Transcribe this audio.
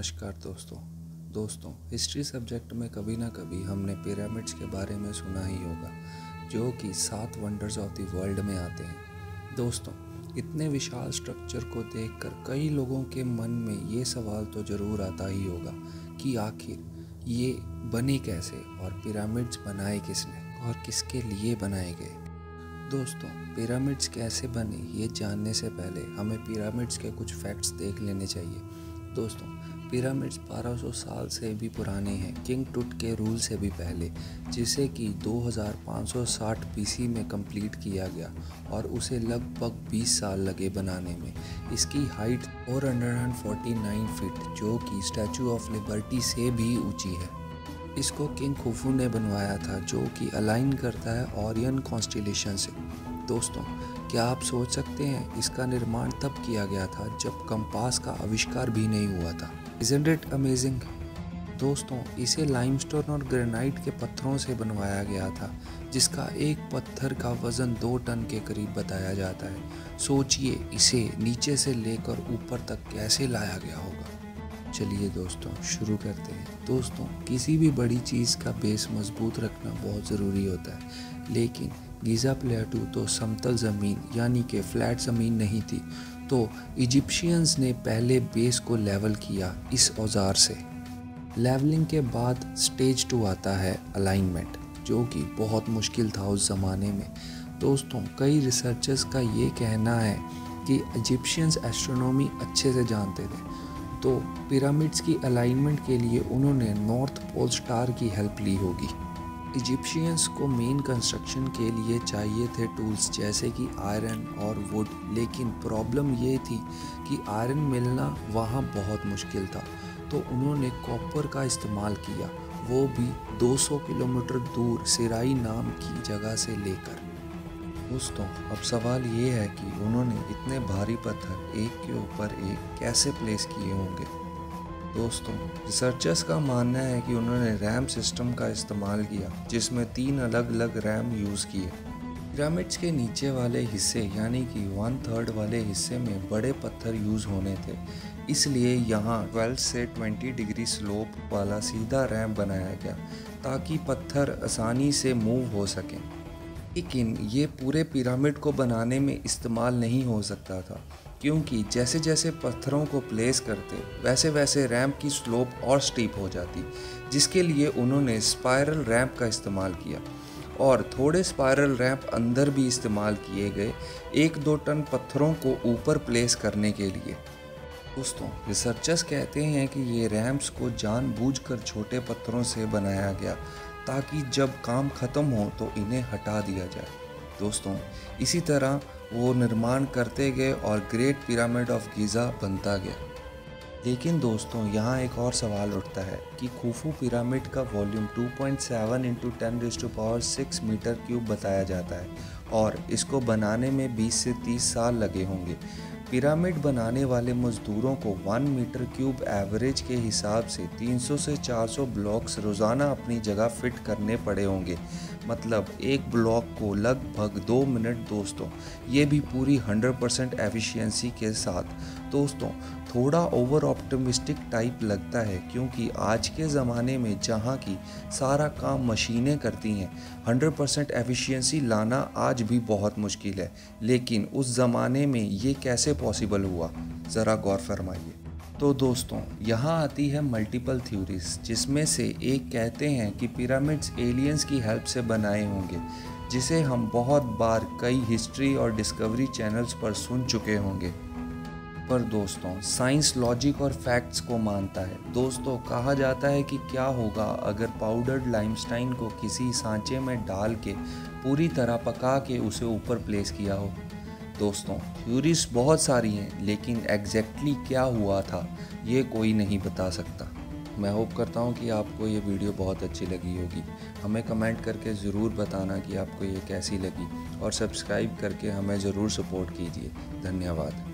नमस्कार दोस्तों history subject में कभी ना कभी हमने पिरामिड्स के बारे में सुना ही होगा, जो कि 7 वंडर्स ऑफ द वर्ल्ड में आते हैं। दोस्तों, इतने विशाल स्ट्रक्चर को देखकर कई लोगों के मन में ये सवाल तो ज़रूर आता ही होगा कि आखिर ये बने कैसे और पिरामिड्स बनाए किसने और किसके लिए बनाए गए। दोस्तों, पिरामिड्स कैसे बने ये जानने से पहले हमें पिरामिड्स के कुछ फैक्ट्स देख लेने चाहिए। दोस्तों, पिरामिड्स 1200 साल से भी पुराने हैं, किंग टुट के रूल से भी पहले, जिसे कि 2560 BC में कंप्लीट किया गया और उसे लगभग 20 साल लगे बनाने में। इसकी हाइट 449 फीट, जो कि स्टैचू ऑफ लिबर्टी से भी ऊंची है। इसको किंग खुफू ने बनवाया था, जो कि अलाइन करता है ओरियन कॉन्स्टेलेशन से। दोस्तों, क्या आप सोच सकते हैं इसका निर्माण तब किया गया था जब कंपास का आविष्कार भी नहीं हुआ था। Isn't it amazing? दोस्तों, इसे लाइमस्टोन और ग्रेनाइट के पत्थरों से बनवाया गया था, जिसका एक पत्थर का वजन 2 टन के करीब बताया जाता है। सोचिए इसे नीचे से लेकर ऊपर तक कैसे लाया गया होगा। चलिए दोस्तों, शुरू करते हैं। दोस्तों, किसी भी बड़ी चीज़ का बेस मजबूत रखना बहुत ज़रूरी होता है, लेकिन गीज़ा प्लेटू तो समतल ज़मीन यानी कि फ्लैट ज़मीन नहीं थी, तो इजिप्शियंस ने पहले बेस को लेवल किया इस औजार से। लेवलिंग के बाद स्टेज 2 आता है अलाइनमेंट, जो कि बहुत मुश्किल था उस ज़माने में। दोस्तों, कई रिसर्चर्स का ये कहना है कि इजिप्शियंस एस्ट्रोनॉमी अच्छे से जानते थे, तो पिरामिड्स की अलाइनमेंट के लिए उन्होंने नॉर्थ पोल स्टार की हेल्प ली होगी। इजिप्शियंस को मेन कंस्ट्रक्शन के लिए चाहिए थे टूल्स जैसे कि आयरन और वुड, लेकिन प्रॉब्लम ये थी कि आयरन मिलना वहाँ बहुत मुश्किल था, तो उन्होंने कॉपर का इस्तेमाल किया, वो भी 200 किलोमीटर दूर सिराई नाम की जगह से लेकर। दोस्तों, अब सवाल ये है कि उन्होंने इतने भारी पत्थर एक के ऊपर एक कैसे प्लेस किए होंगे। दोस्तों, रिसर्चर्स का मानना है कि उन्होंने रैम सिस्टम का इस्तेमाल किया, जिसमें 3 अलग अलग रैम यूज़ किए। पिरामिड्स के नीचे वाले हिस्से यानी कि 1/3 वाले हिस्से में बड़े पत्थर यूज़ होने थे, इसलिए यहाँ 12 से 20 डिग्री स्लोप वाला सीधा रैम बनाया गया ताकि पत्थर आसानी से मूव हो सकें। लेकिन ये पूरे पिरामिड को बनाने में इस्तेमाल नहीं हो सकता था, क्योंकि जैसे जैसे पत्थरों को प्लेस करते वैसे वैसे रैंप की स्लोप और स्टीप हो जाती, जिसके लिए उन्होंने स्पाइरल रैंप का इस्तेमाल किया और थोड़े स्पाइरल रैंप अंदर भी इस्तेमाल किए गए 1-2 टन पत्थरों को ऊपर प्लेस करने के लिए। दोस्तों, रिसर्चर्स कहते हैं कि ये रैंप्स को जानबूझकर छोटे पत्थरों से बनाया गया ताकि जब काम ख़त्म हो तो इन्हें हटा दिया जाए। दोस्तों, इसी तरह वो निर्माण करते गए और ग्रेट पिरामिड ऑफ गीज़ा बनता गया। लेकिन दोस्तों, यहाँ एक और सवाल उठता है कि खुफू पिरामिड का वॉल्यूम 2.7 × 10⁻⁶ मीटर क्यूब बताया जाता है और इसको बनाने में 20 से 30 साल लगे होंगे। पिरामिड बनाने वाले मज़दूरों को 1 मीटर क्यूब एवरेज के हिसाब से 300 से 400 ब्लॉक्स रोज़ाना अपनी जगह फिट करने पड़े होंगे, मतलब एक ब्लॉक को लगभग 2 मिनट। दोस्तों, ये भी पूरी 100% एफिशिएंसी के साथ। दोस्तों, थोड़ा ओवर ऑप्टिमिस्टिक टाइप लगता है, क्योंकि आज के ज़माने में जहाँ की सारा काम मशीनें करती हैं, 100% एफिशिएंसी लाना आज भी बहुत मुश्किल है। लेकिन उस ज़माने में ये कैसे पॉसिबल हुआ, ज़रा गौर फरमाइए। तो दोस्तों, यहाँ आती है मल्टीपल थ्योरीज, जिसमें से एक कहते हैं कि पिरामिड्स एलियंस की हेल्प से बनाए होंगे, जिसे हम बहुत बार कई हिस्ट्री और डिस्कवरी चैनल्स पर सुन चुके होंगे। पर दोस्तों, साइंस लॉजिक और फैक्ट्स को मानता है। दोस्तों, कहा जाता है कि क्या होगा अगर पाउडर्ड लाइमस्टाइन को किसी सांचे में डाल के पूरी तरह पका के उसे ऊपर प्लेस किया हो। दोस्तों, थ्योरीज बहुत सारी हैं, लेकिन एग्जैक्टली क्या हुआ था ये कोई नहीं बता सकता। मैं होप करता हूँ कि आपको ये वीडियो बहुत अच्छी लगी होगी। हमें कमेंट करके ज़रूर बताना कि आपको ये कैसी लगी और सब्सक्राइब करके हमें ज़रूर सपोर्ट कीजिए। धन्यवाद।